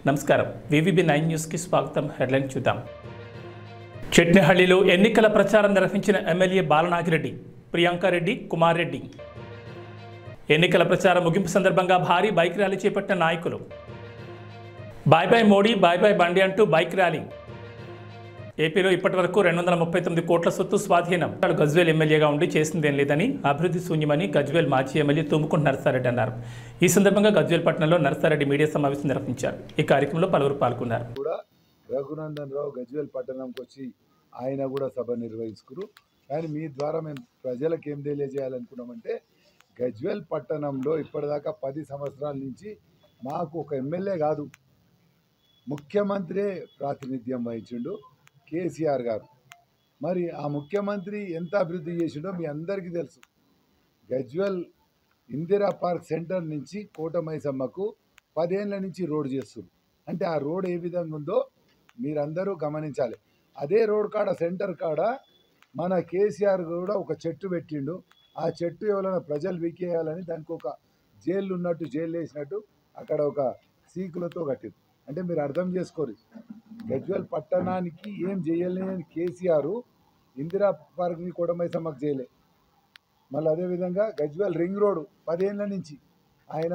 నమస్కారం VVB 9 news కి స్వాగతం. హెడ్లైన్ చూద్దాం. చెట్నిహళ్లిలో ఎన్నికల ప్రచారం నిర్వహించిన ఎమ్మెల్యే బాలనాగిరెడ్డి, ప్రియాంక రెడ్డి, కుమార్ రెడ్డి. ఎన్నికల ప్రచారం ముగింపు సందర్భంగా భారీ బైక్ ర్యాలీ చేపట్టిన నాయకులు. Bye bye Modi, bye bye Bandi అంటూ బైక్ ర్యాలీ. ఏపీలో ఇప్పటివరకు 239 కోట్ల సొత్తు స్వాధీనం. గజ్వేల్ ఎమ్మెల్యేగా ఉండి చేసిందేం లేదని, అభివృద్ధి శూన్యమని గజ్వేల్ మాజీ ఎమ్మెల్యే తుమ్ముకుంట నరసారెడ్డి అన్నారు. ఈ సందర్భంగా గజ్వేల్ పట్టణంలో నరసారెడ్డి మీడియా సమావేశం నిర్వహించారు. ఈ కార్యక్రమంలో పలువురు పాల్గొన్నారు. రఘునందన్ రావు గజ్వేల్ పట్టణంకి వచ్చి ఆయన కూడా సభ నిర్వహించుకురు. కానీ మీ ద్వారా మేము ప్రజలకు ఏం తెలియజేయాలనుకున్నామంటే, గజ్వేల్ పట్టణంలో ఇప్పటిదాకా 10 సంవత్సరాల నుంచి మాకు ఒక ఎమ్మెల్యే కాదు, ముఖ్యమంత్రి ప్రాతినిధ్యం వహించిండు కేసీఆర్ గారు. మరి ఆ ముఖ్యమంత్రి ఎంత అభివృద్ధి చేసిండో మీ అందరికీ తెలుసు. గజ్వేల్ ఇందిరా పార్క్ సెంటర్ నుంచి కోటమైసమ్మకు 10 ఏళ్ల నుంచి రోడ్ చేస్తుంది. అంటే ఆ రోడ్ ఏ విధంగా ఉందో మీరందరూ గమనించాలి. అదే రోడ్ కాడ సెంటర్ కాడ మన కేసీఆర్ కూడా ఒక చెట్టు పెట్టిండు. ఆ చెట్టు ఎవరైనా ప్రజలు వీకేయాలని దానికి ఒక జైలు ఉన్నట్టు, జైలు వేసినట్టు అక్కడ ఒక సీకులతో కట్టింది. అంటే మీరు అర్థం చేసుకోరు, గజ్వేల్ పట్టణానికి ఏం చేయలేని కేసీఆర్ ఇందిరా పార్క్ని కోటమైసమ్మకు చేయలే. మళ్ళీ అదేవిధంగా గజ్వేల్ రింగ్ రోడ్డు 10 ఏళ్ల నుంచి ఆయన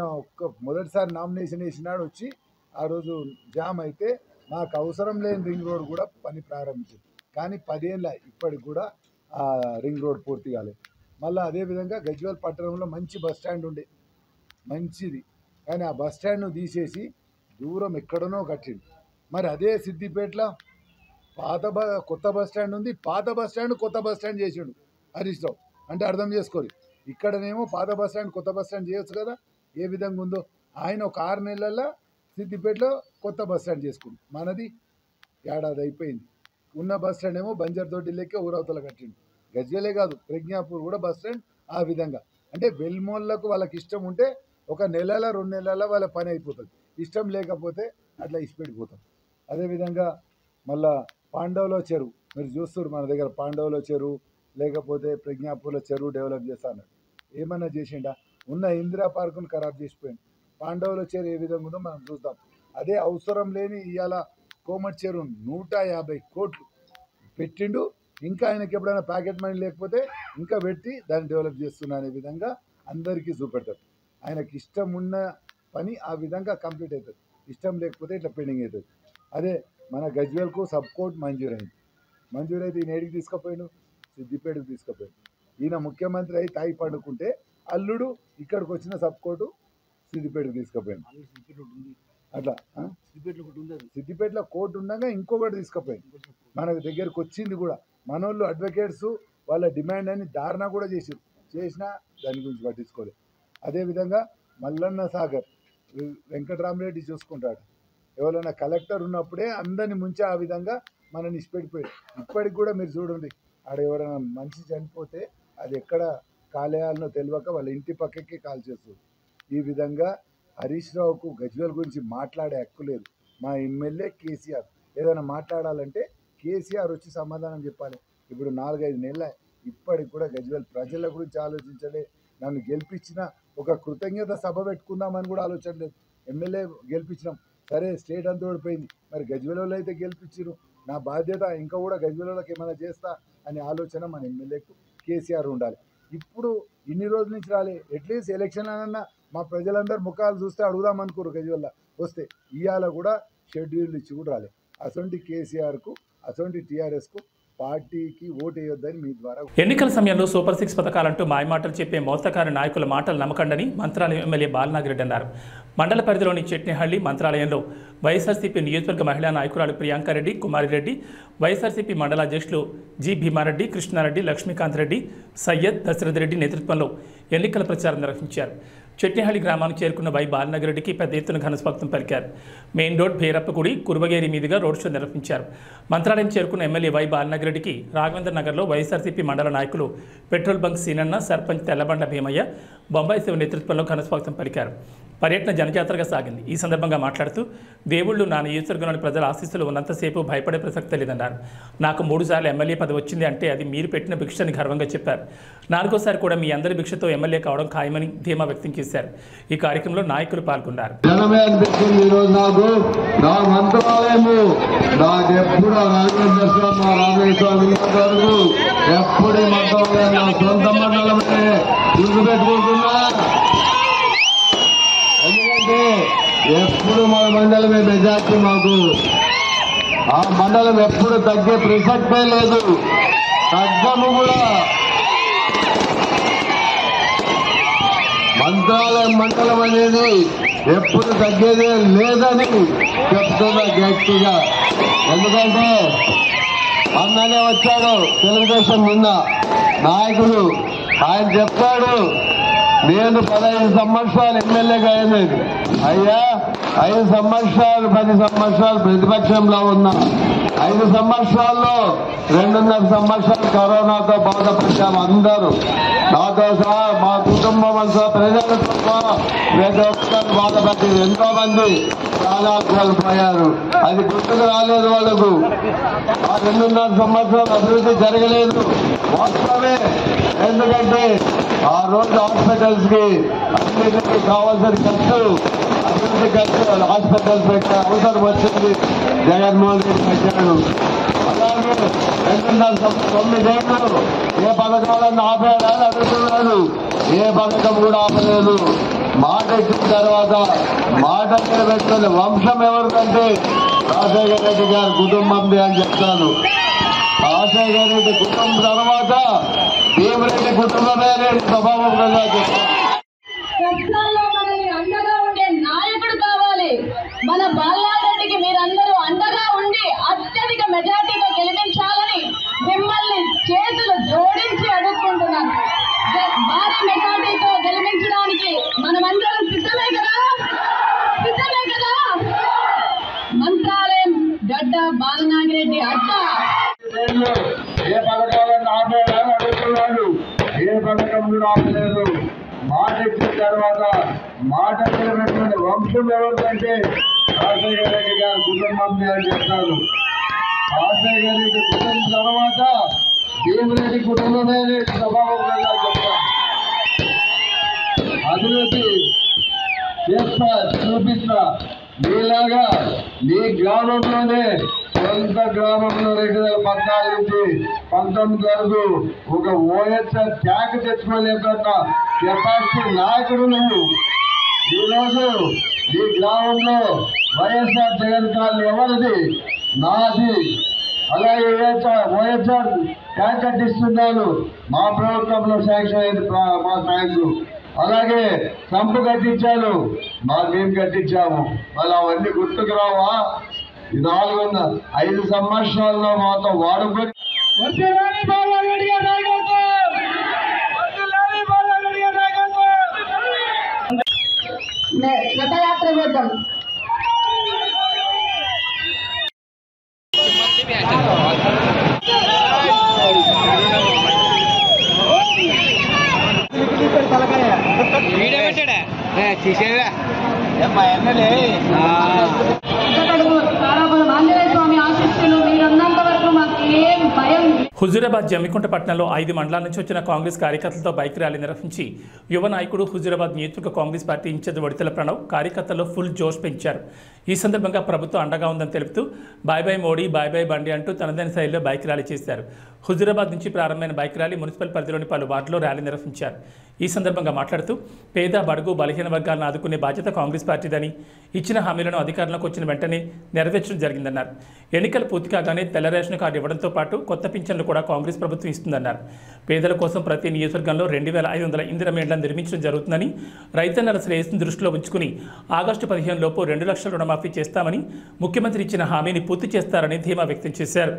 మొదటిసారి నామినేషన్ వేసినాడు, వచ్చి ఆ రోజు జామ్ అయితే నాకు అవసరం లేని రింగ్ రోడ్ కూడా పని ప్రారంభించింది. కానీ 10 ఏళ్ళ ఇప్పటికి కూడా ఆ రింగ్ రోడ్ పూర్తి కాలేదు. మళ్ళీ అదేవిధంగా గజ్వేల్ పట్టణంలో మంచి బస్ స్టాండ్ ఉండే, మంచిది. కానీ ఆ బస్ స్టాండ్ను తీసేసి దూరం ఎక్కడనో కట్టిండు. మరి అదే సిద్దిపేటలో కొత్త బస్ స్టాండ్ ఉంది, పాత బస్ స్టాండ్ కొత్త బస్ స్టాండ్ చేసిండు హరీష్ రావు. అంటే అర్థం చేసుకోరు, ఇక్కడనేమో పాత బస్ స్టాండ్ కొత్త బస్ స్టాండ్ చేయొచ్చు కదా, ఏ విధంగా ఉందో. ఆయన ఒక 6 నెలల్లో సిద్దిపేటలో కొత్త బస్ స్టాండ్ చేసుకుండు. మనది ఏడాది అయిపోయింది. ఉన్న బస్ స్టాండ్ ఏమో బంజర్దొడ్డి లెక్క ఊరవతల కట్టిండు. గజ్వేలే కాదు, ప్రజ్ఞాపూర్ కూడా బస్ స్టాండ్ ఆ విధంగా. అంటే వెల్మోళ్ళకు వాళ్ళకి ఇష్టం ఉంటే 1 నెలలో 2 నెలల్లో వాళ్ళ పని అయిపోతుంది. ఇష్టం లేకపోతే అట్లా ఇష్టపెట్టిపోతాం. అదేవిధంగా మళ్ళా పాండవుల చెరువు మీరు చూస్తారు, మన దగ్గర పాండవుల చెరువు లేకపోతే ప్రజ్ఞాపూర్ల చెరువు డెవలప్ చేస్తాను. ఏమన్నా చేసిండా? ఉన్న ఇందిరా పార్కును ఖరాబ్ చేసిపోయింది. పాండవుల చెరువు ఏ విధంగా ఉందో మనం చూద్దాం. అదే అవసరం లేని ఇవాళ కోమటి చెరువు 150 కోట్లు పెట్టిండు. ఇంకా ఆయనకి ఎప్పుడైనా ప్యాకెట్ మనీ లేకపోతే ఇంకా పెట్టి దాన్ని డెవలప్ చేస్తున్నా అనే విధంగా అందరికీ చూపెడతారు. ఆయనకి ఇష్టం ఉన్న పని ఆ విధంగా కంప్లీట్ అవుతుంది, ఇష్టం లేకపోతే ఇట్లా పెండింగ్ అవుతుంది. అదే మన గజ్వేల్కు సబ్ కోర్టు మంజూరైంది. మంజూరైతే ఈయన ఏడికి తీసుకుపోయాడు? సిద్దిపేటకు తీసుకుపోయాడు. ఈయన ముఖ్యమంత్రి అయి తాయి పండుకుంటే అల్లుడు ఇక్కడికి వచ్చిన సబ్ కోర్టు సిద్దిపేటకు తీసుకుపోయాడు. అట్లా సిద్దిపేటలో కోర్టు ఉండగా ఇంకొకటి తీసుకుపోయాడు. మన దగ్గరకు వచ్చింది కూడా. మనోళ్ళు అడ్వకేట్స్ వాళ్ళ డిమాండ్ అని ధారణ కూడా చేసినా దాని గురించి పట్టించుకోలేదు. అదేవిధంగా మల్లన్న సాగర్ వెంకటరామరెడ్డి చూసుకుంటాడు. ఎవరైనా కలెక్టర్ ఉన్నప్పుడే అందరిని ముంచి ఆ విధంగా మనని ఇష్టపెట్టిపోయాడు. ఇప్పటికి కూడా మీరు చూడండి, ఆడ ఎవరైనా మనిషి చనిపోతే అది ఎక్కడ కాలేయాలనో తెలియక వాళ్ళ ఇంటి పక్కకి కాల్ చేస్తుంది. ఈ విధంగా హరీష్ రావుకు గజ్వేల్ గురించి మాట్లాడే హక్కు లేదు. మా ఎమ్మెల్యే కేసీఆర్ ఏదైనా మాట్లాడాలంటే కేసీఆర్ వచ్చి సమాధానం చెప్పాలి. ఇప్పుడు 4-5 నెలల ఇప్పటికి కూడా గజ్వేల్ ప్రజల గురించి ఆలోచించలే. నన్ను గెలిపించిన ఒక కృతజ్ఞత సభ పెట్టుకుందామని కూడా ఆలోచన లేదు. ఎమ్మెల్యే గెలిపించినాం, సరే స్టేట్ అంతా ఓడిపోయింది, మరి గజ్వేల్లో అయితే గెలిపించారు, నా బాధ్యత ఇంకా కూడా గజ్వేల్లోకి ఏమైనా చేస్తా అనే ఆలోచన మన ఎమ్మెల్యేకు కేసీఆర్ ఉండాలి. ఇప్పుడు ఇన్ని రోజుల నుంచి రాలే, అట్లీస్ట్ ఎలక్షన్ అన్నా మా ప్రజలందరూ ముఖాలు చూస్తే అడుగుదాం అనుకోరు. గజ్వేల్లో వస్తే ఇవాళ కూడా షెడ్యూల్ ఇచ్చి కూడా రాలే. అసొంటి కేసీఆర్కు, అసొంటి టీఆర్ఎస్కు పార్టీకి ఓటు వేయొద్దని మీ ద్వారా. ఎన్నికల సమయంలో సూపర్ 6 పథకాలంటూ మాయమాటలు చెప్పే మోస్తకారి నాయకుల మాటలు నమ్మకండని మంత్రాలయం ఎమ్మెల్యే బాలనాగిరెడ్డి అన్నారు. మండల పరిధిలోని చెట్నిహళ్లి మంత్రాలయంలో వైఎస్ఆర్సీపీ నియోజకవర్గ మహిళా నాయకురాలు ప్రియాంక రెడ్డి, కుమారి రెడ్డి, వైఎస్ఆర్సీపీ మండల అధ్యక్షులు జి భీమారెడ్డి, కృష్ణారెడ్డి, లక్ష్మీకాంత్ రెడ్డి, సయ్యద్, దశరథ్ రెడ్డి నేతృత్వంలో ఎన్నికల ప్రచారం నిర్వహించారు. చెట్నిహళ్లి గ్రామానికి చేరుకున్న వై బాలనాగిరెడ్డికి పెద్ద ఎత్తున ఘనస్వాగతం పలికారు. మెయిన్ రోడ్, భైరప్పగుడి, కురువగేరి మీదుగా రోడ్ షో నిర్వహించారు. మంత్రాలయం చేరుకున్న ఎమ్మెల్యే వై బాలనాగిరెడ్డికి రాఘవేంద్ర నగర్లో వైఎస్ఆర్సీపీ మండల నాయకులు పెట్రోల్ బంక్ సీనన్న, సర్పంచ్ తెల్లబండ భీమయ్య, బొంబాయి శివ నేతృత్వంలో ఘనస్వాగతం పలికారు. పర్యటన జనజాతరగా సాగింది. ఈ సందర్భంగా మాట్లాడుతూ దేవుళ్ళు నా నియోజకవర్గంలోని ప్రజల ఆశీస్సులు ఉన్నంతసేపు భయపడే ప్రసక్తి లేదన్నారు. నాకు 3 సార్లు ఎమ్మెల్యే పదవి వచ్చింది అంటే అది మీరు పెట్టిన భిక్షని గర్వంగా చెప్పారు. 4వ సారి కూడా మీ అందరి భిక్షతో ఎమ్మెల్యే కావడం ఖాయమని ధీమా వ్యక్తం చేశారు. ఈ కార్యక్రమంలో నాయకులు పాల్గొన్నారు. ఎందుకంటే ఎప్పుడు మన మండలమే మెజార్టీ. మాకు ఆ మండలం ఎప్పుడు తగ్గే ప్రసక్తే లేదు, తగ్గము కూడా. మంత్రాలయం మండలం అనేది ఎప్పుడు తగ్గేదే లేదని చెప్తున్నా గట్టిగా. ఎందుకంటే అన్ననే వచ్చాడు తెలుగుదేశం నిన్న నాయకుడు, ఆయన చెప్పాడు నేను 15 సంవత్సరాలు ఎమ్మెల్యేగా అయ్యింది. అయ్యా 5 సంవత్సరాలు 10 సంవత్సరాలు ప్రతిపక్షంలో ఉన్నా. 5 సంవత్సరాల్లో 2.5 సంవత్సరాలు కరోనాతో బాధపడ్డాము అందరూ, నాతో సహా మా కుటుంబం అంతా, ప్రజలతో సహా ప్రతి ఒక్కరు బాధపడింది. ఎంతో మంది ప్రాణాలు కోల్పోయారు. అది గుర్తుకు రాలేదు వాళ్ళకు. ఆ 2.5 సంవత్సరాలు అభివృద్ధి జరగలేదు వాస్తవమే. ఎందుకంటే ఆ రోజు హాస్పిటల్స్ కి అన్నింటికి కావాల్సిన ఖర్చు, అభివృద్ధి ఖర్చు, హాస్పిటల్స్ పెట్టే అవసరం వచ్చింది. జగన్మోహన్ రెడ్డి పెట్టాడు. అలాగే 9 ఏళ్ళు ఏ పథకాలను ఆపేయాలని అడుగుతున్నాడు. ఏ పథకం కూడా ఆపలేదు. మాట ఇచ్చిన తర్వాత మాట నిలబెట్టుకునే వంశం ఎవరికంటే రాజశేఖర రెడ్డి గారి కుటుంబంది అని చెప్తాను. రాజశేఖర రెడ్డి కుటుంబం తర్వాత భీమరెడ్డి కుటుంబమే స్వభావంగా చెప్తాను. కష్టాల్లో మనల్ని అండగా ఉండే నాయకుడు కావాలి. మన బాలారెడ్డికి మీరందరూ అండగా ఉండి అత్యధిక మెజార్టీతో గెలిపించాలని మిమ్మల్ని చేతులు జోడించి అడుగుకుంటున్నాను. భారీ మెజార్టీతో గెలిపించడానికి మనమందరం సిద్ధమే కదా? సిద్ధమే కదా? మంత్రాలయం గడ్డ బాలనాగిరెడ్డి అడ్డ ఏ పథకాలను ఆపేయాలని అడుగుతున్నాడు. ఏ పథకం కూడా ఆపలేదు. మాట ఇచ్చిన తర్వాత మాట నిలబెట్టుకునే వంశం ఎవరికంటే రాజశేఖర రెడ్డి గారి కుటుంబం అని చెప్తాను. రాజశేఖర రెడ్డి కుటుంబం తర్వాత భీమరెడ్డి కుటుంబమే స్వభావంగా చెప్తాను. అభివృద్ధి చేస్తా, చూపిస్తా. మీలాగా మీ గ్రామంలోనే, సొంత గ్రామంలో 2014 నుంచి 19 వరకు ఒక ఓఎస్ఆర్ ట్యాంక్ తెచ్చుకోలేకున్న కెపాసిటీ నాయకుడు నువ్వు. ఈరోజు ఈ గ్రామంలో వైఎస్ఆర్ జగన్ కాలనీ ఎవరిది? నాది. అలాగే ఓఎస్ఆర్ ట్యాంక్ కట్టిస్తున్నాను. మా ప్రభుత్వంలో శాంక్షన్ అయింది మా ట్యాంకు. అలాగే సంపు కట్టించాను, మేము కట్టించాము. మళ్ళీ అవన్నీ గుర్తుకు రావా? 5 సంవత్సరాల్లో మాతో వాడుకొని రథయాత్ర చేద్దాం. ఆంజనేయ స్వామి ఆశీస్సులు మీరున్నంత వరకు మాకు ఏం భయం. హుజూరాబాద్ జమ్మికుంట పట్టణంలో 5 మండలాల నుంచి వచ్చిన కాంగ్రెస్ కార్యకర్తలతో బైక్ ర్యాలీ నిర్వహించి యువ నాయకుడు హుజూరాబాద్ నియోజకవర్గ కాంగ్రెస్ పార్టీ ఇన్ఛార్జ్ వడితెల ప్రణవ్ కార్యకర్తల్లో ఫుల్ జోష్ పెంచారు. ఈ సందర్భంగా ప్రభుత్వం అండగా ఉందని తెలుపుతూ bye bye Modi, bye bye Bandi అంటూ తనదైన శైలిలో బైక్ ర్యాలీ చేశారు. హుజూరాబాద్ నుంచి ప్రారంభమైన బైక్ ర్యాలీ మున్సిపల్ పరిధిలోని పలు వార్డులో ర్యాలీ నిర్వహించారు. ఈ సందర్భంగా మాట్లాడుతూ పేద, బడుగు, బలహీన వర్గాలను ఆదుకునే బాధ్యత కాంగ్రెస్ పార్టీదని, ఇచ్చిన హామీలను అధికారంలోకి వచ్చిన వెంటనే నెరవేర్చడం జరిగిందన్నారు. ఎన్నికలు పూర్తి కాగానే తెల్ల రేషన్ కార్డు ఇవ్వడంతో పాటు కొత్త పింఛన్లు కూడా కాంగ్రెస్ ప్రభుత్వం ఇస్తుందన్నారు. పేదల కోసం ప్రతి నియోజకవర్గంలో 2500 ఇందిరమ్మ ఇళ్లను నిర్మించడం జరుగుతుందని, రైతన్నల శ్రేయస్సును దృష్టిలో ఉంచుకుని ఆగస్టు 15 లోపు 2 లక్షల రుణమాఫీ చేస్తామని, ముఖ్యమంత్రి ఇచ్చిన హామీని పూర్తి చేస్తారని ధీమా వ్యక్తం చేశారు.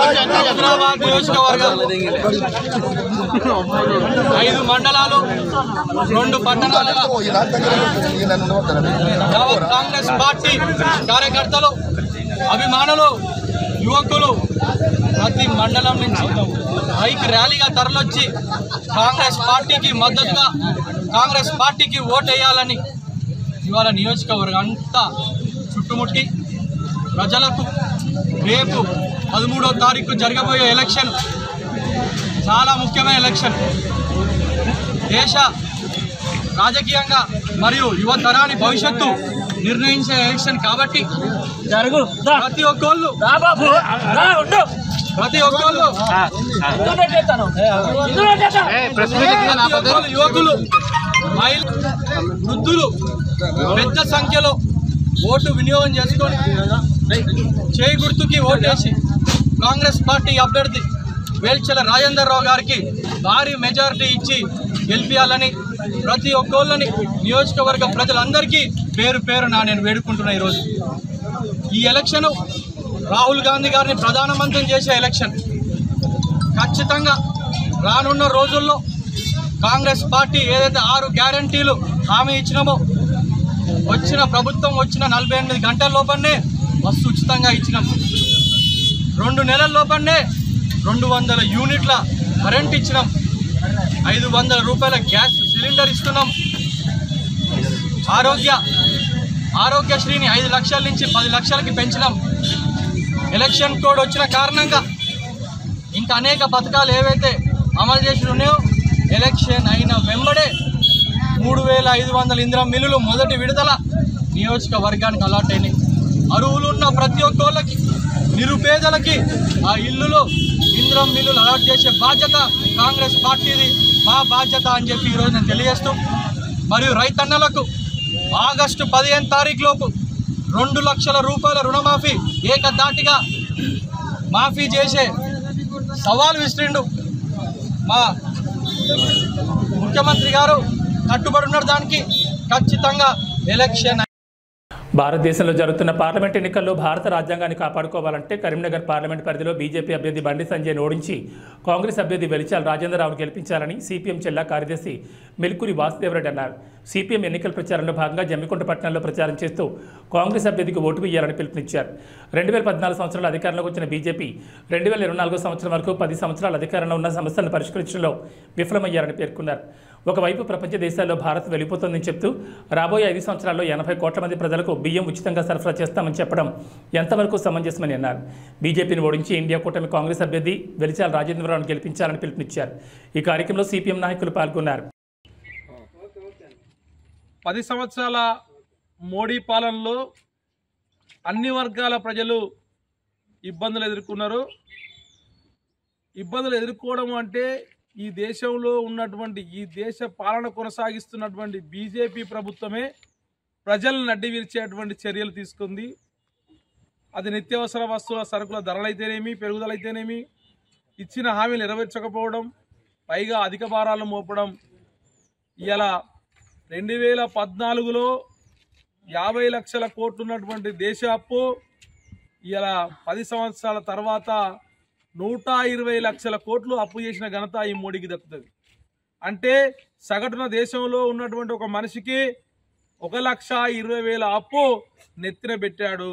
హైదరాబాద్ నియోజకవర్గం 5 మండలాలు 2 పట్టణాలలో కాంగ్రెస్ పార్టీ కార్యకర్తలు, అభిమానులు, యువకులు ప్రతి మండలం నుంచి బైక్ ర్యాలీగా తరలొచ్చి కాంగ్రెస్ పార్టీకి మద్దతుగా, కాంగ్రెస్ పార్టీకి ఓటేయాలని ఇవాళ నియోజకవర్గం అంతా చుట్టుముట్టి ప్రజలకు రేపు 13వ తారీఖు జరగబోయే ఎలక్షన్ చాలా ముఖ్యమైన ఎలక్షన్. దేశ రాజకీయంగా మరియు యువతరాని భవిష్యత్తు నిర్ణయించే ఎలక్షన్ కాబట్టి ప్రతి ఒక్కళ్ళు యువకులు, మహిళలు, వృద్ధులు పెద్ద సంఖ్యలో ఓటు వినియోగం చేసుకొని చేయి గుర్తుకి ఓటేసి కాంగ్రెస్ పార్టీ అభ్యర్థి వేల్చెల రాజేందర్ రావు గారికి భారీ మెజారిటీ ఇచ్చి గెలిపించాలని ప్రతి ఒక్కళ్ళని నియోజకవర్గ ప్రజలందరికీ పేరు పేరున నేను వేడుకుంటున్నా. ఈరోజు ఈ ఎలక్షన్ రాహుల్ గాంధీ గారిని ప్రధానమంత్రి చేసే ఎలక్షన్. ఖచ్చితంగా రానున్న రోజుల్లో కాంగ్రెస్ పార్టీ ఏదైతే 6 గ్యారంటీలు హామీ ఇచ్చినామో వచ్చిన ప్రభుత్వం వచ్చిన 48 గంటల లోపలనే బస్సు ఉచితంగా ఇచ్చినాం. 2 నెలల లోపలనే 200 యూనిట్ల కరెంట్ ఇచ్చినాం. 500 రూపాయల గ్యాస్ సిలిండర్ ఇస్తున్నాం. ఆరోగ్యశ్రీని 5 లక్షల నుంచి 10 లక్షలకి పెంచినాం. ఎలక్షన్ కోడ్ వచ్చిన కారణంగా ఇంకా అనేక పథకాలు ఏవైతే అమలు చేసి ఉన్నాయో ఎలక్షన్ అయిన వెంబడే 3500 ఇందిరా మిల్లులు మొదటి విడుదల నియోజకవర్గానికి అలాట్ అయినాయి. అర్హులున్న ప్రతి ఒక్కళ్ళకి, నిరుపేదలకి ఆ ఇల్లులో ఇందిరా మిల్లులు అలాట్ చేసే బాధ్యత కాంగ్రెస్ పార్టీది, మా బాధ్యత అని చెప్పి ఈరోజు నేను తెలియజేస్తూ, మరియు రైతన్నలకు ఆగస్టు 15 తారీఖులోపు 2 లక్షల రూపాయల రుణమాఫీ ఏకధాటిగా మాఫీ చేసే సవాల్ విసిరిండు మా ముఖ్యమంత్రి గారు. కట్టుబడి ఉన్న దానికి ఖచ్చితంగా ఎలక్షన్. భారతదేశంలో జరుగుతున్న పార్లమెంట్ ఎన్నికల్లో భారత రాజ్యాంగాన్ని కాపాడుకోవాలంటే కరీంనగర్ పార్లమెంట్ పరిధిలో బీజేపీ అభ్యర్థి బండి సంజయ్ను ఓడించి కాంగ్రెస్ అభ్యర్థి వెలిచాల రాజేంద్రరావును గెలిపించాలని సిపిఎం జిల్లా కార్యదర్శి మెల్కూరి వాసుదేవరెడ్డి అన్నారు. సిపిఎం ఎన్నికల ప్రచారంలో భాగంగా జమ్మికుంట పట్టణంలో ప్రచారం చేస్తూ కాంగ్రెస్ అభ్యర్థికి ఓటు వేయాలని పిలుపునిచ్చారు. 2014 సంవత్సరాలు అధికారంలోకి వచ్చిన బీజేపీ 2024 సంవత్సరం వరకు 10 సంవత్సరాల అధికారంలో ఉన్న సమస్యలను పరిష్కరించడంలో విఫలమయ్యారని పేర్కొన్నారు. ఒకవైపు ప్రపంచ దేశాల్లో భారత్ వెళ్ళిపోతుందని చెప్తూ రాబోయే 5 సంవత్సరాల్లో 80 కోట్ల మంది ప్రజలకు బియ్యం ఉచితంగా సరఫరా చేస్తామని చెప్పడం ఎంతవరకు సమంజసమని అన్నారు. బీజేపీని ఓడించి ఇండియా కూటమి కాంగ్రెస్ అభ్యర్థి వెలిచాల రాజేంద్రరావును గెలిపించాలని పిలుపునిచ్చారు. ఈ కార్యక్రమంలో సిపిఎం నాయకులు పాల్గొన్నారు. 10 సంవత్సరాల మోడీ పాలనలో అన్ని వర్గాల ప్రజలు ఇబ్బందులు ఎదుర్కొన్నారు. ఇబ్బందులు ఎదుర్కోవడం అంటే ఈ దేశంలో ఉన్నటువంటి, ఈ దేశ పాలన కొనసాగిస్తున్నటువంటి బీజేపీ ప్రభుత్వమే ప్రజలను నడ్డి విరిచేటువంటి చర్యలు తీసుకుంది. అది నిత్యావసర వస్తువుల సరుకుల ధరలైతేనేమి, పెరుగుదలైతేనేమి, ఇచ్చిన హామీలు నెరవేర్చకపోవడం, పైగా అధిక భారాలు మోపడం. ఇలా 2014లో 50 లక్షల కోట్లు ఉన్నటువంటి దేశ అప్పు ఇలా 10 సంవత్సరాల తర్వాత 120 లక్షల కోట్లు అప్పు చేసిన ఘనత ఈ మోడీకి దక్కుతుంది. అంటే సగటున దేశంలో ఉన్నటువంటి ఒక మనిషికి 1,20,000 అప్పు నెత్తిన పెట్టాడు.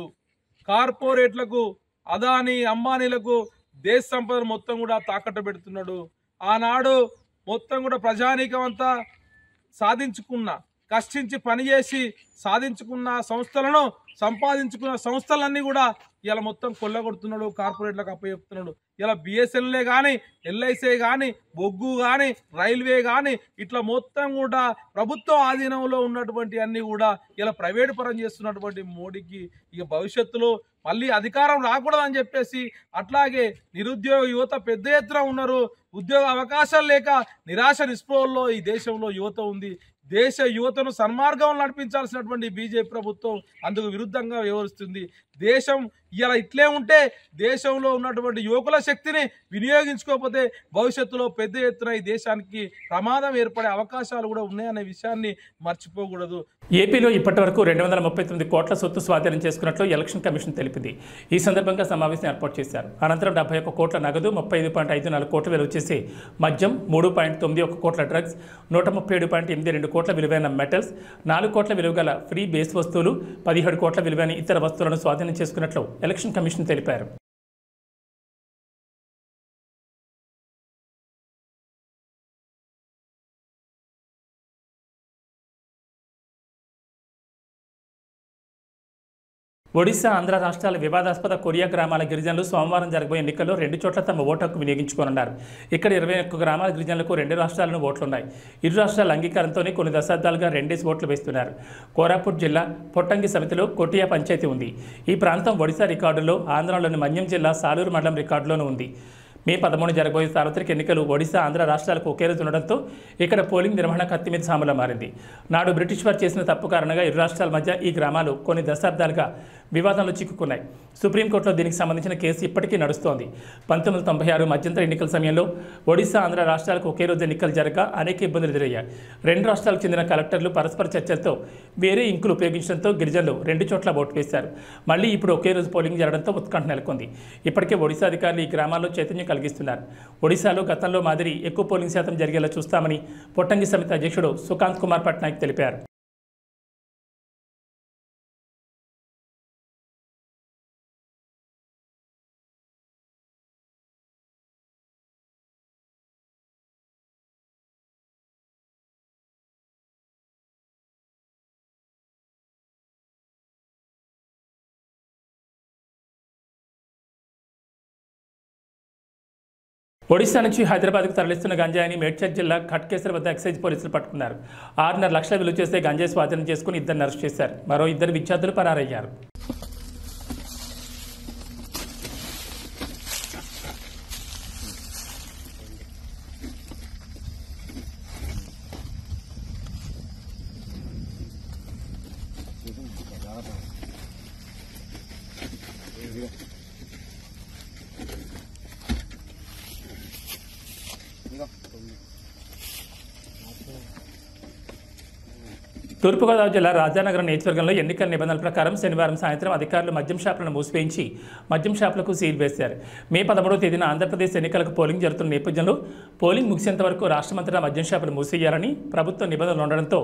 కార్పొరేట్లకు, అదానీ అంబానీలకు దేశ సంపద మొత్తం కూడా తాకట్టు పెడుతున్నాడు. ఆనాడు మొత్తం కూడా ప్రజానీకం అంతా సాధించుకున్న, కష్టించి పనిచేసి సాధించుకున్న సంస్థలను, సంపాదించుకున్న సంస్థలన్నీ కూడా ఇలా మొత్తం కొల్లగొడుతున్నాడు, కార్పొరేట్లకు అప్పచెప్తున్నాడు. ఇలా బిఎస్ఎన్ఎల్ఏ కానీ, ఎల్ఐసీ కానీ, బొగ్గు కానీ, రైల్వే కానీ ఇట్లా మొత్తం కూడా ప్రభుత్వ ఆధీనంలో ఉన్నటువంటి అన్ని కూడా ఇలా ప్రైవేటు పరం చేస్తున్నటువంటి మోడీకి ఇక భవిష్యత్తులో మళ్ళీ అధికారం రాకూడదని చెప్పేసి, అట్లాగే నిరుద్యోగ యువత పెద్ద ఎత్తున ఉన్నారు. ఉద్యోగ అవకాశాలు లేక నిరాశ నిస్పృహల్లో ఈ దేశంలో యువత ఉంది. దేశ యువతను సన్మార్గం నడిపించాల్సినటువంటి బీజేపీ ప్రభుత్వం అందుకు విరుద్ధంగా వ్యవహరిస్తుంది. దేశం ఇలా ఇట్లే ఉంటే దేశంలో ఉన్నటువంటి యువకుల శక్తిని వినియోగించుకోకపోతే భవిష్యత్తులో పెద్ద ఎత్తున ఈ దేశానికి ప్రమాదం ఏర్పడే అవకాశాలు కూడా ఉన్నాయనే విషయాన్ని మర్చిపోకూడదు. ఏపీలో ఇప్పటివరకు 239 కోట్ల సొత్తు స్వాధీనం చేసుకున్నట్లు ఎలక్షన్ కమిషన్ తెలిపింది. ఈ సందర్భంగా సమావేశం ఏర్పాటు చేశారు. అనంతరం 71 కోట్ల నగదు, 35.54 కోట్ల విలువ చేసే మద్యం, 3.91 కోట్ల డ్రగ్స్, 137.82 కోట్ల విలువైన మెటల్స్, 4 కోట్ల విలువ గల ఫ్రీ బేస్ వస్తువులు, 17 కోట్ల విలువైన ఇతర వస్తువులను స్వాధీనం చేసుకున్నట్లు ఎలక్షన్ కమిషన్ తెలిపారు. ఒడిశా, ఆంధ్ర రాష్ట్రాల వివాదాస్పద కొరియా గ్రామాల గిరిజనులు సోమవారం జరగబోయే ఎన్నికల్లో 2 చోట్ల తమ ఓటు హక్కు వినియోగించుకోనున్నారు. ఇక్కడ 21 గ్రామాల గిరిజనులకు 2 రాష్ట్రాలను ఓట్లున్నాయి. ఇరు రాష్ట్రాల అంగీకారంతోనే కొన్ని దశాబ్దాలుగా 2 ఓట్లు వేస్తున్నారు. కోరాపుట్ జిల్లా పొట్టంగి సమితిలో కొటియా పంచాయతీ ఉంది. ఈ ప్రాంతం ఒడిశా రికార్డులో, ఆంధ్రలోని మన్యం జిల్లా సాలూరు మండలం రికార్డులోనూ ఉంది. మే 13 జరగబోయే సార్వత్రిక ఎన్నికలు ఒడిశా, ఆంధ్ర రాష్ట్రాలకు ఒకే రోజు ఉండడంతో ఇక్కడ పోలింగ్ నిర్వహణ కత్తి మీద సాములా మారింది. నాడు బ్రిటిష్ వారు చేసిన తప్పు కారణంగా ఇరు రాష్ట్రాల మధ్య ఈ గ్రామాలు కొన్ని దశాబ్దాలుగా వివాదంలో చిక్కుకున్నాయి. సుప్రీంకోర్టులో దీనికి సంబంధించిన కేసు ఇప్పటికీ నడుస్తోంది. 1996 మధ్యంతర ఎన్నికల సమయంలో ఒడిశా, ఆంధ్ర రాష్ట్రాలకు ఒకే రోజు ఎన్నికలు జరగక అనేక ఇబ్బందులు ఎదురయ్యాయి. 2 రాష్ట్రాలకు చెందిన కలెక్టర్లు పరస్పర చర్చలతో వేరే ఇంకులు ఉపయోగించడంతో గిరిజనులు 2 చోట్ల ఓటు వేశారు. మళ్లీ ఇప్పుడు ఒకే రోజు పోలింగ్ జరగడంతో ఉత్కంఠ నెలకొంది. ఇప్పటికే ఒడిశా అధికారులు ఈ గ్రామాల్లో చైతన్యం కలిగిస్తున్నారు. ఒడిశాలో గతంలో మాదిరి ఎక్కువ పోలింగ్ శాతం జరిగేలా చూస్తామని పొట్టంగి సమితి అధ్యక్షుడు సుకాంత్ కుమార్ పట్నాయక్ తెలిపారు. ఒడిశా నుంచి హైదరాబాద్కు తరలిస్తున్న గంజాయిని మేడ్చల్ జిల్లా ఖట్కేసర్ వద్ద ఎక్సైజ్ పోలీసులు పట్టుకున్నారు. 6.5 లక్షల విలువ చేసే గంజాయి స్వాధీనం చేసుకుని 2 అరెస్ట్ చేశారు. మరో 2 విద్యార్థులు పరారయ్యారు. తూర్పుగోదావరి జిల్లా రాజానగరం నియోజకవర్గంలో ఎన్నికల నిబంధనల ప్రకారం శనివారం సాయంత్రం అధికారులు మద్యం షాపులను మూసివేయించి మద్యం షాపులకు సీల్ వేశారు. మే 13వ తేదీన ఆంధ్రప్రదేశ్ ఎన్నికలకు పోలింగ్ జరుగుతున్న నేపథ్యంలో పోలింగ్ ముగిసేంత వరకు రాష్ట్రమంతటా మద్యం షాపులు మూసేయాలని ప్రభుత్వ నిబంధనలు ఉండడంతో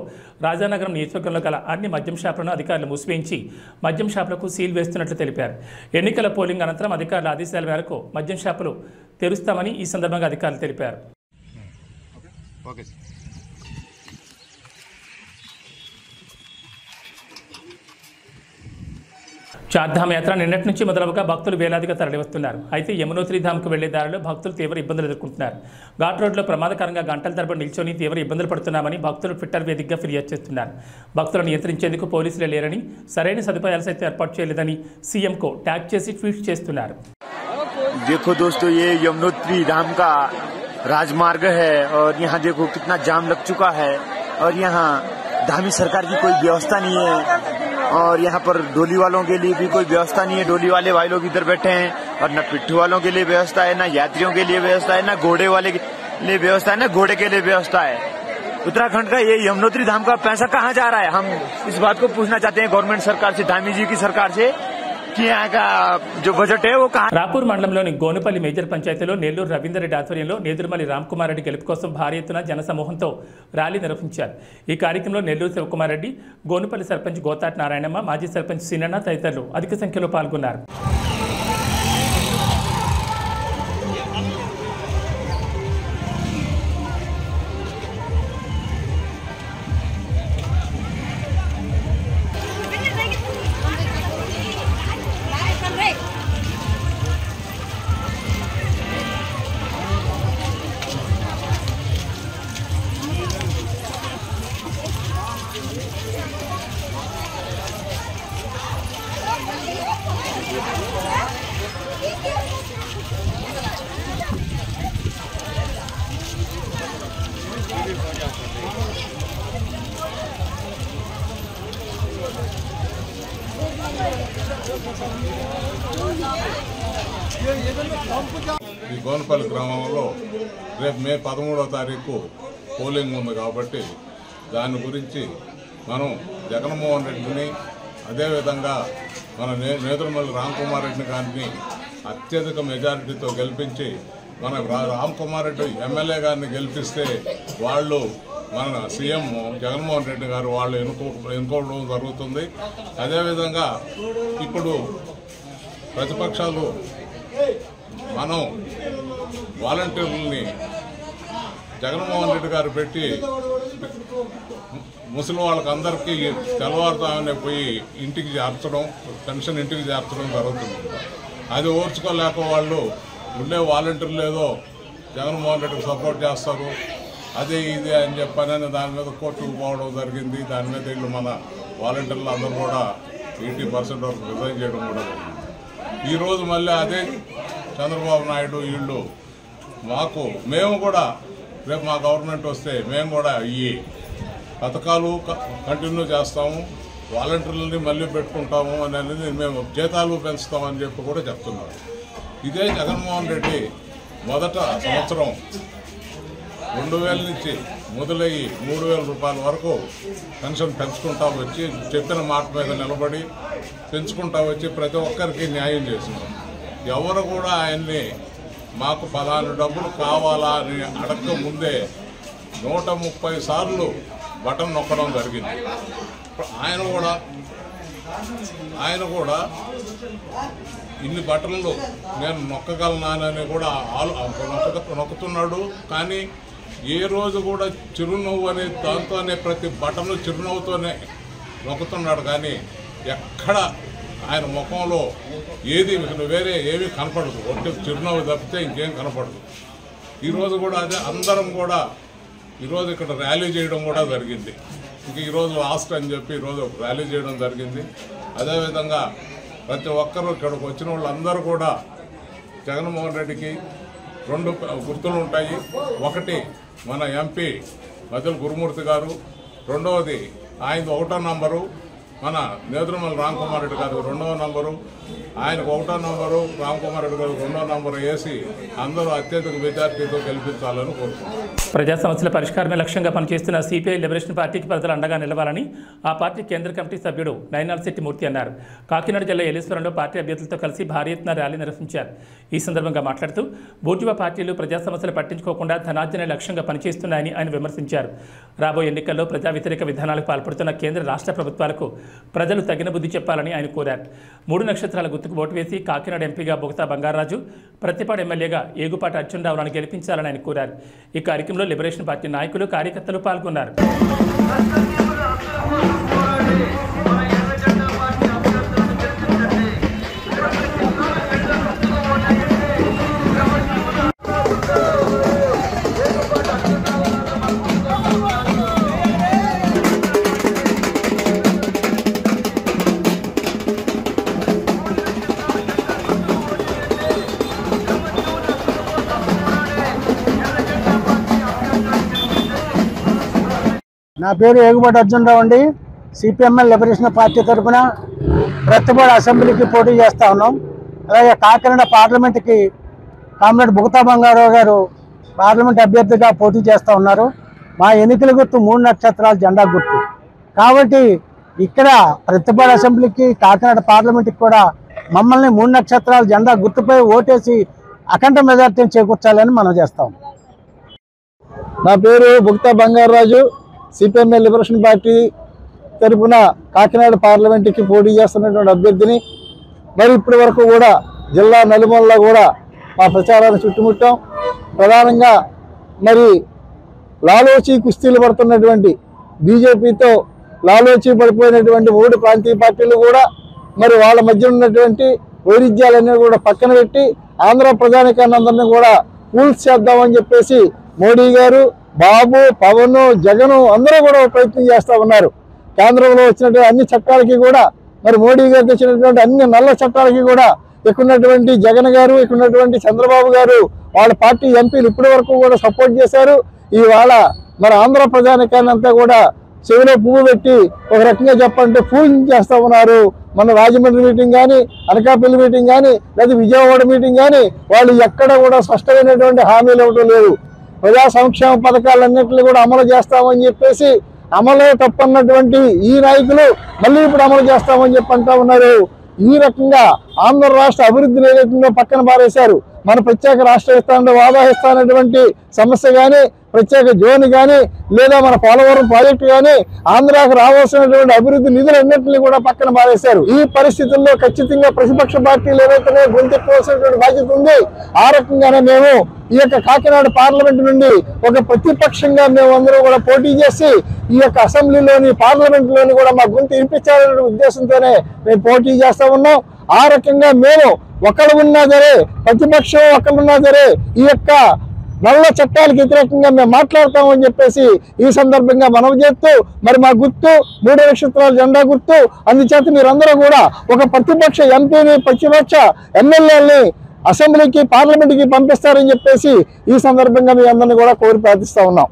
రాజానగరం నియోజకవర్గంలో గల అన్ని మద్యం షాపులను అధికారులు మూసివేయించి మద్యం షాపులకు సీల్ వేస్తున్నట్లు తెలిపారు. ఎన్నికల పోలింగ్ అనంతరం అధికారుల ఆదేశాల మేరకు మద్యం షాపులు తెరుస్తామని ఈ సందర్భంగా అధికారులు తెలిపారు. చార్ధామ్ యాత్ర నిన్నటి నుంచి మొదలవగా భక్తులు వేలాదిగా తరలివస్తున్నారు. అయితే యమునోత్రి ధామ్కు వెళ్లే దారిలో భక్తులు తీవ్ర ఇబ్బందులు ఎదుర్కొంటున్నారు. ఘాట్ రోడ్లో ప్రమాదకరంగా గంటల తరబడి నిల్చొని తీవ్ర ఇబ్బందులు పడుతున్నామని భక్తులు ట్విట్టర్ వేదికగా ఫిర్యాదు చేస్తున్నారు. భక్తులను నియంత్రించేందుకు పోలీసులే లేరని, సరైన సదుపాయాలు సైతం ఏర్పాటు చేయలేదని సీఎంకు ట్యాగ్ చేసి ట్వీట్ చేస్తున్నారు. देखो दोस्तों, ये यमुनोत्री धाम का राजमार्ग है और यहाँ देखो कितना जाम लग चुका है और यहाँ धामी सरकार की कोई व्यवस्था नहीं है और यहाँ पर डोली वालों के लिए भी कोई व्यवस्था नहीं है. डोली वाले भाई लोग इधर बैठे हैं और न पिट्ठू वालों के लिए व्यवस्था है, न यात्रियों के लिए व्यवस्था है, न घोड़े वाले के लिए व्यवस्था है, न घोड़े के लिए व्यवस्था है. उत्तराखंड का ये यमुनोत्री धाम का पैसा कहाँ जा रहा है? हम इस बात को पूछना चाहते हैं गवर्नमेंट सरकार से, धामी जी की सरकार से, कि यहाँ का जो बजट है वो कहाँ. రాపూర్ మండలంలోని గోనుపల్లి మేజర్ పంచాయతీలో నెల్లూరు రవీందర్ రెడ్డి ఆధ్వర్యంలో నేదురుమల్లి రామ్కుమార్ రెడ్డి గెలుపు కోసం భారీ ఎత్తున జనసమూహంతో ర్యాలీ నిర్వహించారు. ఈ కార్యక్రమంలో నెల్లూరు శివకుమార్ రెడ్డి, గోనుపల్లి సర్పంచ్ గోతాటి నారాయణమ్మ, మాజీ సర్పంచ్ సినన్న తదితరులు అధిక సంఖ్యలో పాల్గొన్నారు. ఈ గోనపల్లి గ్రామంలో రేపు మే 13వ తారీఖు పోలింగ్ ఉంది కాబట్టి దాని గురించి మనం జగన్మోహన్ రెడ్డిని, అదేవిధంగా మన నేదురుమల్లి రామ్కుమార్ రెడ్డిని గారిని అత్యధిక మెజారిటీతో గెలిపించి మన రామ్కుమార్ రెడ్డి ఎమ్మెల్యే గారిని గెలిపిస్తే వాళ్ళు మన సీఎం జగన్మోహన్ రెడ్డి గారు వాళ్ళు ఎన్నుకోవడం జరుగుతుంది. అదేవిధంగా ఇప్పుడు ప్రతిపక్షాలు మనం వాలంటీర్లని జగన్మోహన్ రెడ్డి గారు పెట్టి ముసలి వాళ్ళకి అందరికీ తెల్లవారుతామనే పోయి ఇంటికి చేర్చడం, పెన్షన్ ఇంటికి చేర్చడం జరుగుతుంది. అది ఓర్చుకోలేక వాళ్ళు ఉండే వాలంటీర్లు ఏదో జగన్మోహన్ రెడ్డికి సపోర్ట్ చేస్తారు, అదే ఇది అని చెప్పని దాని మీద కోర్టుకు పోవడం జరిగింది. దాని మీద వీళ్ళు మన వాలంటీర్లు అందరూ కూడా 80% వరకు రిజైన్ చేయడం కూడా జరిగింది. ఈరోజు మళ్ళీ అదే చంద్రబాబు నాయుడు వీళ్ళు మేము కూడా రేపు మా గవర్నమెంట్ వస్తే మేము కూడా ఈ పథకాలు కంటిన్యూ చేస్తాము, వాలంటీర్లని మళ్ళీ పెట్టుకుంటాము అనేది మేము జీతాలు పెంచుతామని చెప్పి కూడా చెప్తున్నారు. ఇదే జగన్మోహన్ రెడ్డి మొదట సంవత్సరం 2000 నుంచి మొదలయ్యి 3000 రూపాయల వరకు పెన్షన్ పెంచుకుంటా వచ్చి చెప్పిన మాట మీద నిలబడి పెంచుకుంటా వచ్చి ప్రతి ఒక్కరికి న్యాయం చేసినాం. ఎవరు కూడా ఆయన్ని మాకు పలానా డబ్బులు కావాలా అని అడగక ముందే 130 సార్లు బటన్ నొక్కడం జరిగింది. ఆయన కూడా ఇన్ని బటన్లు నేను నొక్కగలనానని కూడా నొక్కుతున్నాడు. కానీ ఏ రోజు కూడా చిరునవ్వు అనే దాంతోనే ప్రతి బటన్లు చిరునవ్వుతోనే నొక్కుతున్నాడు. కానీ ఎక్కడ ఆయన ముఖంలో ఏది వేరే ఏమీ కనపడదు, ఒట్టి చిరునవ్వు తప్పితే ఇంకేం కనపడదు. ఈరోజు కూడా అదే అందరం కూడా ఈరోజు ఇక్కడ ర్యాలీ చేయడం కూడా జరిగింది. ఇంక ఈరోజు లాస్ట్ అని చెప్పి ఈరోజు ర్యాలీ చేయడం జరిగింది. అదేవిధంగా ప్రతి ఒక్కరూ ఇక్కడికి వచ్చిన వాళ్ళందరూ కూడా జగన్మోహన్ రెడ్డికి 2 గుర్తులు ఉంటాయి. ఒకటి మన ఎంపీ మధ్యల గురుమూర్తి గారు, రెండవది ఆయన 1వ నంబరు మన నేదురుమల రామ్కుమార్ రెడ్డి గారు 2వ నంబరు, ఆయనకు 1వ నంబరు, రామ్కుమార్ రెడ్డి గారు 2వ నంబరు వేసి అందరూ అత్యధిక మెజార్టీతో గెలిపించాలని కోరుకుంటున్నారు. ప్రజా సమస్యల పరిష్కారమే లక్ష్యంగా పనిచేస్తున్న సిపిఐ లిబరేషన్ పార్టీకి ప్రజలు అండగా నిలవాలని ఆ పార్టీ కేంద్ర కమిటీ సభ్యుడు నైనాల్ శెట్టిమూర్తి అన్నారు. కాకినాడ జిల్లా ఏలేశ్వరంలో పార్టీ అభ్యర్థులతో కలిసి భారీ ఎత్తున ర్యాలీ నిర్వహించారు. ఈ సందర్భంగా మాట్లాడుతూ బూర్జువా పార్టీలు ప్రజా సమస్యలు పట్టించుకోకుండా ధనార్జనే లక్ష్యంగా పనిచేస్తున్నాయని ఆయన విమర్శించారు. రాబోయే ఎన్నికల్లో ప్రజా వ్యతిరేక విధానాలకు పాల్పడుతున్న కేంద్ర రాష్ట్ర ప్రభుత్వాలకు ప్రజలు తగిన బుద్ధి చెప్పాలని ఆయన కోరారు. 3 నక్షత్రాల గుర్తుకు ఓటు వేసి కాకినాడ ఎంపీగా బొగతా బంగారాజు, ప్రతిపాడు ఎమ్మెల్యేగా ఏగుపాటి అర్జునరావులను గెలిపించాలని ఆయన కోరారు. ఈ కార్యక్రమంలో లిబరేషన్ పార్టీ నాయకులు, కార్యకర్తలు పాల్గొన్నారు. నా పేరు ఏగుపాటి అర్జునరావు అండి. సిపిఎంఎల్ లిబరేషన్ పార్టీ తరఫున ప్రతిపాడు అసెంబ్లీకి పోటీ చేస్తూ ఉన్నాం. అలాగే కాకినాడ పార్లమెంట్కి కామ్రేడ్ బొగతా బంగారావు గారు పార్లమెంట్ అభ్యర్థిగా పోటీ చేస్తూ ఉన్నారు. మా ఎన్నికల గుర్తు 3 నక్షత్రాల జెండా గుర్తు కాబట్టి ఇక్కడ ప్రతిపాడు అసెంబ్లీకి కాకినాడ పార్లమెంట్కి కూడా మమ్మల్ని 3 నక్షత్రాల జెండా గుర్తుపై ఓటేసి అఖండ మెజార్టీని చేకూర్చాలని మనం చేస్తాం. నా పేరు Bogatha Bangaraju, CPML liberation party తరఫున కాకినాడ పార్లమెంట్కి పోటీ చేస్తున్నటువంటి అభ్యర్థిని. మరి ఇప్పటి వరకు కూడా జిల్లా నలుమూలలో కూడా మా ప్రచారాన్ని చుట్టుముట్టాం. ప్రధానంగా మరి లాలోచి కుస్తీలు పడుతున్నటువంటి బీజేపీతో లాలోచి పడిపోయినటువంటి 3 ప్రాంతీయ పార్టీలు కూడా మరి వాళ్ళ మధ్య ఉన్నటువంటి వైరుధ్యాలన్నీ కూడా పక్కన పెట్టి ఆంధ్ర ప్రజానికాన్ని అందరినీ కూడా కూల్స్ చేద్దామని చెప్పేసి మోడీ గారు, బాబు, పవన్, జగన్ అందరూ కూడా ప్రయత్నం చేస్తూ ఉన్నారు. కేంద్రంలో వచ్చినటువంటి అన్ని చట్టాలకి కూడా మరి మోడీ గారు తెచ్చినటువంటి అన్ని నల్ల చట్టాలకి కూడా ఇక్కడున్నటువంటి జగన్ గారు, ఇక్కడున్నటువంటి చంద్రబాబు గారు వాళ్ళ పార్టీ ఎంపీలు ఇప్పటి వరకు కూడా సపోర్ట్ చేశారు. ఇవాళ మరి ఆంధ్ర ప్రజానికాన్ని అంతా కూడా చెవిలో పువ్వు పెట్టి ఒక రకంగా చెప్పాలంటే పూజ చేస్తూ ఉన్నారు. మన రాజమండ్రి మీటింగ్ కానీ, అనకాపల్లి మీటింగ్ కానీ, లేదా విజయవాడ మీటింగ్ కానీ వాళ్ళు ఎక్కడ కూడా స్పష్టమైనటువంటి హామీలు ఇవ్వడం లేదు. ప్రజా సంక్షేమ పథకాలన్నింటినీ కూడా అమలు చేస్తామని చెప్పేసి అమలే తప్పన్నటువంటి ఈ నాయకులు మళ్ళీ ఇప్పుడు అమలు చేస్తామని చెప్పి అంటా ఉన్నారు. ఈ రకంగా ఆంధ్ర రాష్ట్ర అభివృద్ధిని ఏదైతుందో పక్కన పారేశారు. మన ప్రత్యేక రాష్ట్ర ఇస్తానంటే వాదా ఇస్తానటువంటి సమస్య కానీ, ప్రత్యేక జోన్ కానీ, లేదా మన పోలవరం ప్రాజెక్టు కానీ, ఆంధ్రాకు రావాల్సినటువంటి అభివృద్ధి నిధులన్నింటినీ కూడా పక్కన మారేశారు. ఈ పరిస్థితుల్లో ఖచ్చితంగా ప్రతిపక్ష పార్టీలు ఏవైతే గొంతెట్టుకోవాల్సినటువంటి బాధ్యత ఉంది. ఆ రకంగానే మేము ఈ యొక్క కాకినాడ పార్లమెంట్ నుండి ఒక ప్రతిపక్షంగా మేము అందరూ కూడా పోటీ చేసి ఈ యొక్క అసెంబ్లీలోని పార్లమెంట్లోని కూడా మా గొంతు వినిపించాలనే ఉద్దేశంతోనే మేము పోటీ చేస్తా ఉన్నాం. ఆ రకంగా మేము ఒకళ్ళు ఉన్నా సరే, ప్రతిపక్షం ఒకళ్ళున్నా సరే, ఈ యొక్క నల్ల చట్టాలకు వ్యతిరేకంగా మేము మాట్లాడతామని చెప్పేసి ఈ సందర్భంగా మనవి చేస్తూ, మరి మా గుర్తు 3 నక్షత్రాల జెండా గుర్తు. అందుచేత మీరందరూ కూడా ఒక ప్రతిపక్ష ఎంపీని, ప్రతిపక్ష ఎమ్మెల్యేలని అసెంబ్లీకి, పార్లమెంట్కి పంపిస్తారని చెప్పేసి ఈ సందర్భంగా మీ అందరినీ కూడా కోరి ప్రార్థిస్తా ఉన్నాం.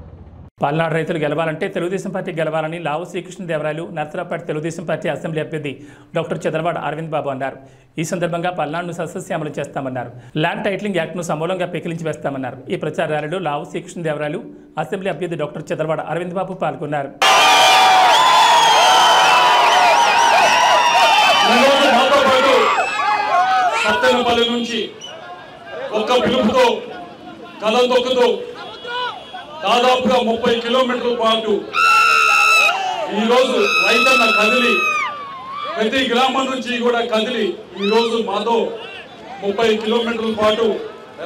పల్నాడు రైతులు గెలవాలంటే తెలుగుదేశం పార్టీ గెలవాలని లావు శ్రీకృష్ణదేవరాయలు నర్సరావుపేట తెలుగుదేశం పార్టీ అసెంబ్లీ అభ్యర్థి డాక్టర్ చంద్రబాబు అరవింద్ బాబు అన్నారు. ఈ సందర్భంగా పల్నాడును సస్యశ్యామలం చేస్తామన్నారు. ల్యాండ్ టైటిలింగ్ యాక్ట్ను సమూలంగా పెకిలించి వేస్తామన్నారు. ఈ ప్రచార ర్యాలీలో లావు శ్రీకృష్ణదేవరాయలు అసెంబ్లీ అభ్యర్థి డాక్టర్ చంద్రబాబు అరవింద్ బాబు పాల్గొన్నారు. సత్తెనపల్లి నుంచి ఒక్క పిలుపుతో కథం తొక్కుతూ దాదాపుగా 30 కిలోమీటర్ల పాటు ఈరోజు రైతన్న కదిలి, ప్రతి గ్రామం నుంచి కూడా కదిలి ఈరోజు మాతో 30 కిలోమీటర్ల పాటు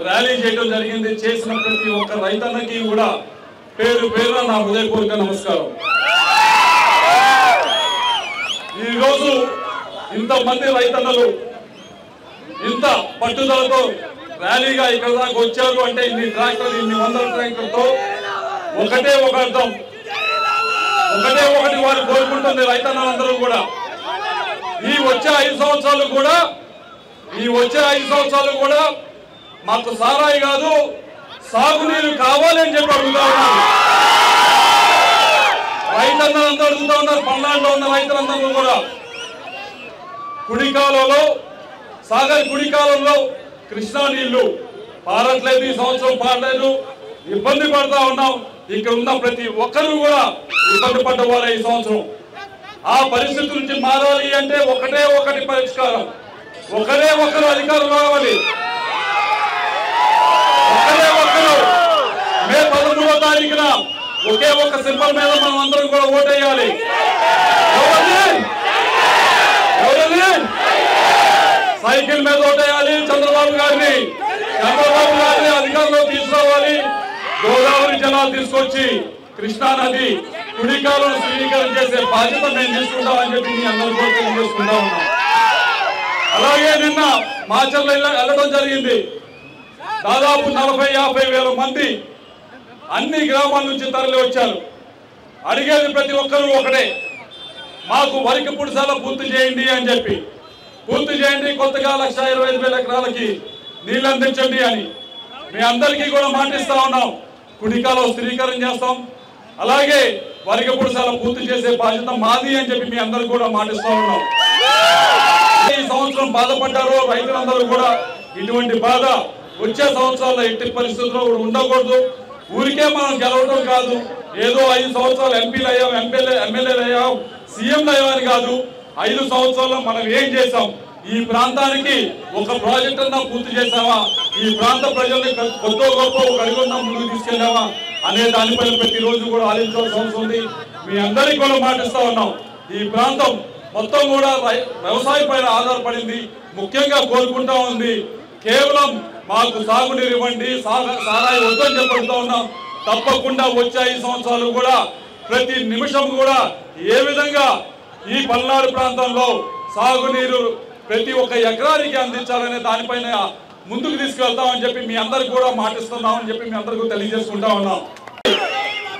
ర్యాలీ చేయడం జరిగింది. చేసిన ప్రతి ఒక్క రైతన్నకి కూడా పేరు పేరున నా హృదయపూర్వక నమస్కారం. ఈరోజు ఇంతమంది రైతన్నలు ఇంత పట్టుదలతో ర్యాలీగా ఇక్కడ దాకా వచ్చారు అంటే ఇన్ని ట్రాక్టర్లు, ఇన్ని వందల ట్రాక్టర్తో ఒకటే ఒక అర్థం, ఒకటే ఒకటి వారు కోరుకుంటుంది రైతన్నలందరూ కూడా. ఈ వచ్చే 5 సంవత్సరాలు కూడా మాకు సారాయి కాదు, సాగునీరు కావాలి అని చెప్పి అడుగుతా ఉన్నారు. రైతన్నలందరూ అడుగుతా ఉన్నారు. పల్నాడులో ఉన్న రైతులందరూ కూడా కుడికాలంలో, సాగర్ కుడికాలంలో కృష్ణా నీళ్లు పారట్లేదు, ఈ సంవత్సరం పారలేదు, ఇబ్బంది పడతా ఉన్నాం. ఇక్కడ ఉన్న ప్రతి ఒక్కరూ కూడా ఇబ్బంది పడ్డవారు ఈ సంవత్సరం. ఆ పరిస్థితి నుంచి మారాలి అంటే ఒకటే ఒకటి పరిష్కారం, ఒకరే ఒకరు అధికారులు రావాలి. ఒకరే ఒకరు మే 13వ తారీఖున ఒకే ఒక సింబల్ మీద మనం అందరం కూడా ఓటేయాలి. సైకిల్ మీద ఓటేయాలి. చంద్రబాబు గారిని అధికారంలో తీసుకురావాలి. గోదావరి జలాలు తీసుకొచ్చి కృష్ణా నది కుడికాలను శ్రీకరణ చేసే బాధ్యత మేము తీసుకుంటామని చెప్పి మీ అందరూ కూడా తెలియజేసుకుంటా ఉన్నాం. అలాగే నిన్న మాచర్ల వెళ్ళడం జరిగింది. దాదాపు 40-50 వేల మంది అన్ని గ్రామాల నుంచి తరలి వచ్చారు. అడిగేది ప్రతి ఒక్కరూ ఒకటే, మాకు వరికి పుడిసాల పూర్తి చేయండి అని చెప్పి. పూర్తి చేయండి, కొత్తగా 1,25,000 ఎకరాలకి నీళ్ళు అందించండి అని మీ అందరికీ కూడా మాటిస్తా ఉన్నాం. కుడికాలం స్థిరీకరణ చేస్తాం. అలాగే వరికి పుడిసాల పూర్తి చేసే బాధ్యత మాది అని చెప్పి మీ అందరూ కూడా మాటిస్తా ఉన్నాం. ఈ సంవత్సరం బాధపడ్డారో రైతులందరూ కూడా ఇటువంటి బాధ వచ్చే సంవత్సరాల్లో ఎట్టి పరిస్థితుల్లో ఉండకూడదు. ఊరికే మనం గెలవడం కాదు, ఏదో 5 సంవత్సరాలు ఎంపీలు అయ్యాం, ఎమ్మెల్యేలు అయ్యాం, సీఎంలు అయ్యామని కాదు. 5 సంవత్సరాల్లో మనం ఏం చేసాం, ఈ ప్రాంతానికి ఒక ప్రాజెక్ట్ అన్నా పూర్తి చేసామా, ఈ ప్రాంత ప్రజల్ని కొత్త గొప్ప ఒక అడుగున్నా ముందుకు తీసుకెళ్ళామా అనే దానిపైన ప్రతిరోజు కూడా ఆలోచించాల్సిన అవసరం ఉంది. మీ అందరికీ కూడా మాటిస్తా ఉన్నాం. ఈ ప్రాంతం మొత్తం కూడా వ్యవసాయ పైన ఆధారపడింది. ముఖ్యంగా కోరుకుంటా ఉంది, కేవలం మాకు సాగునీరు ఇవ్వండి, సారాయి వద్దని చెప్పడుతూ ఉన్నాం. తప్పకుండా వచ్చే 5 సంవత్సరాలు కూడా ప్రతి నిమిషం కూడా ఏ విధంగా ఈ పల్నాడు ప్రాంతంలో సాగునీరు ప్రతి ఒక్క ఎకరానికి అందించాలనే దానిపైన ముందుకు తీసుకెళ్తామని చెప్పి మీ అందరికి కూడా మాటిస్తున్నామని చెప్పి మీ అందరికీ తెలియజేసుకుంటా ఉన్నాం.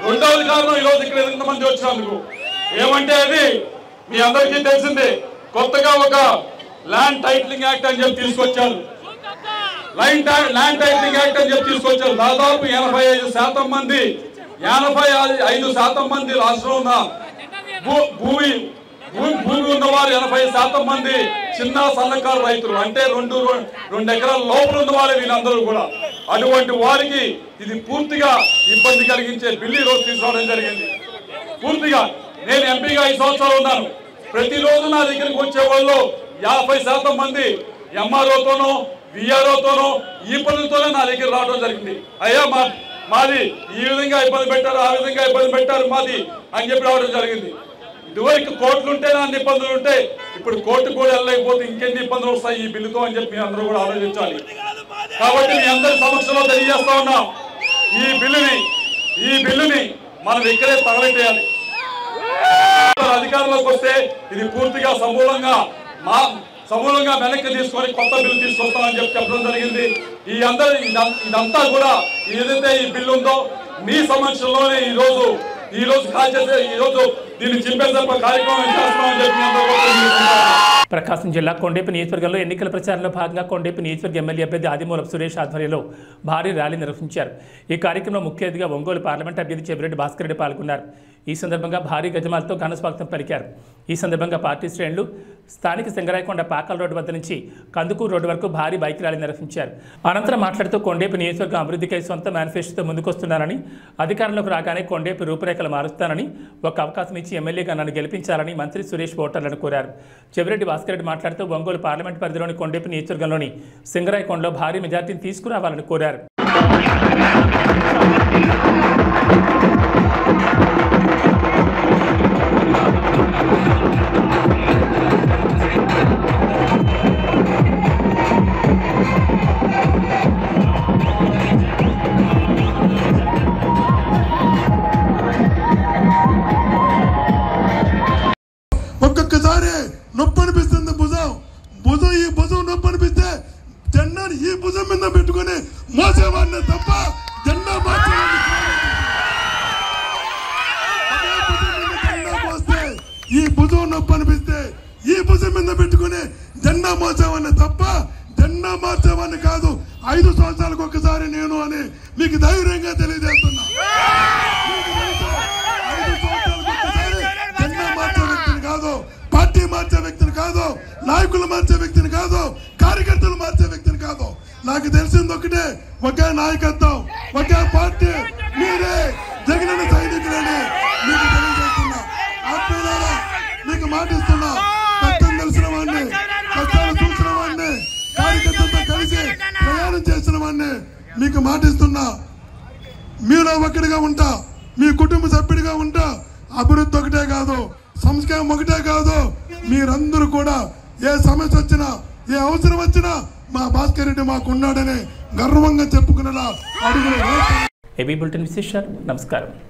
రెండవది కారణం ఈరోజు ఇక్కడ ఎంతమంది వచ్చినందుకు ఏమంటే, అది మీ అందరికీ తెలిసిందే, కొత్తగా ఒక ల్యాండ్ టైటిలింగ్ యాక్ట్ అని చెప్పి తీసుకొచ్చారు. ల్యాండ్ టైటిలింగ్ యాక్ట్ అని చెప్పి తీసుకొచ్చారు. దాదాపు 85% మంది 85% మంది రాష్ట్రంలో ఉన్న భూమి ఉన్నవారు 80% మంది చిన్న సన్నకారు రైతులు, అంటే 2 ఎకరాల లోపల ఉన్న వారే వీళ్ళందరూ కూడా. అటువంటి వారికి ఇది పూర్తిగా ఇబ్బంది కలిగించే బిల్లు ఈరోజు తీసుకోవడం జరిగింది. పూర్తిగా నేను ఎంపీగా 5 సంవత్సరాలు ఉన్నాను. ప్రతిరోజు నా దగ్గరికి వచ్చే వాళ్ళు 50% మంది ఎంఆర్ఓతోనో విఆర్ఓతోనో ఈ పనులతోనే నా దగ్గర రావడం జరిగింది. అయ్యా మాది ఈ విధంగా ఇబ్బంది పెట్టారు, ఆ విధంగా ఇబ్బంది పెట్టారు మాది అని చెప్పి రావడం జరిగింది. ఇదివరకు కోర్టులు ఉంటేనే అన్ని ఇబ్బందులు ఉంటాయి, ఇప్పుడు కోర్టు కూడా వెళ్ళలేకపోతే ఇంకెన్ని ఇబ్బందులు వస్తాయి ఈ బిల్లుతో అని చెప్పి అందరూ కూడా ఆలోచించాలి. కాబట్టి మీ అందరి సమక్షంలో తెలియజేస్తా ఉన్నాం, ఈ బిల్లుని మనం ఇక్కడే తగలెట్టేయాలి. అధికారంలోకి వస్తే ఇది పూర్తిగా సమూలంగా వెనక్కి తీసుకొని కొత్త బిల్లు తీసుకొస్తామని చెప్పడం జరిగింది. ఇదంతా కూడా ఏదైతే ఈ బిల్లు ఉందో మీ సమక్షంలోనే ఈ రోజు దీన్ని చింపేసే కార్యక్రమం చేస్తున్నామని చెప్పి ప్రకాశం జిల్లా కొండేపి నియోజకవర్గంలో ఎన్నికల ప్రచారంలో భాగంగా కొండేపి నియోజకవర్గ ఎమ్మెల్యే అభ్యర్థి ఆదిమూలపు సురేష్ ఆధ్వర్యంలో భారీ ర్యాలీ నిర్వహించారు. ఈ కార్యక్రమంలో ముఖ్య అతిథిగా ఒంగోలు పార్లమెంట్ అభ్యర్థి చెవిరెడ్డి భాస్కర్ రెడ్డి పాల్గొన్నారు. ఈ సందర్భంగా భారీ గజమాలతో ఘన స్వాగతం పలికారు. ఈ సందర్భంగా పార్టీ శ్రేణులు స్థానిక సింగరాయకొండ పాకాల రోడ్డు వద్ద నుంచి కందుకూరు రోడ్డు వరకు భారీ బైక్ ర్యాలీ నిర్వహించారు. అనంతరం మాట్లాడుతూ కొండేపి నియోజకవర్గం అభివృద్ధికై సొంత మేనిఫెస్టోతో ముందుకొస్తున్నానని, అధికారంలోకి రాగానే కొండేపి రూపురేఖలు మారుస్తానని, ఒక అవకాశం ఇచ్చి ఎమ్మెల్యేగా నన్ను గెలిపించాలని మంత్రి సురేష్ ఓటర్లను కోరారు. చెవిరెడ్డి భాస్కర్ రెడ్డి మాట్లాడుతూ ఒంగోలు పార్లమెంట్ పరిధిలోని కొండేపి నియోజకవర్గంలోని సింగరాయకొండలో భారీ మెజార్టీని తీసుకురావాలని కోరారు. ఒక్కొక్కసారి నొప్పి అనిపిస్తుంది భుజం ఈ భుజం నొప్పి అనిపిస్తే జెండాని ఈ భుజం మీద పెట్టుకుని మోసేవాడిని తప్ప జెండా మోస్తే ఈ భుజం నొప్పి అనిపిస్తే ఈ భుజం మీద పెట్టుకుని జెండా మోసేవాడిని తప్ప జెండా మార్చేవాడిని కాదు. 5 సంవత్సరాలకు ఒక్కసారి నేను అని మీకు ధైర్యంగా తెలియజేస్తున్నా. 5 సంవత్సరాలకు ఒక్కసారి జెండా మార్చే వ్యక్తిని కాదు, పార్టీ మార్చే వ్యక్తిని కాదు, నాయకులు మార్చే వ్యక్తిని కాదు, కార్యకర్తలు మార్చే వ్యక్తిని కాదు. నాకు తెలిసింది ఒకటే, ఒకే నాయకత్వం, ఒకే పార్టీ, మీరే జగనన్న సైనికులని మీకు తెలియజేస్తున్నా. ఆత్మీయులారా, మీకు మాటిస్తున్నా, కష్టం తెలిసిన వాడిని, కష్టాలు చూసిన వాడిని, కార్యకర్తలతో కలిసి ప్రయాణం చేసిన వాడిని మీకు మాటిస్తున్నా. మీలో ఒకటిగా ఉంటా, మీ కుటుంబ సభ్యుడిగా ఉంటా. అభివృద్ధి ఒకటే కాదు, సంస్కారం ఒకటే కాదు, మీరందరూ కూడా ఏ సమస్య వచ్చినా, ఏ అవసరం వచ్చినా మా భాస్కర్ రెడ్డి మాకున్నాడని గర్వంగా చెప్పుకునేలా అడుగులు. ఏబీ బులెటిన్ విశేషాలు. నమస్కారం.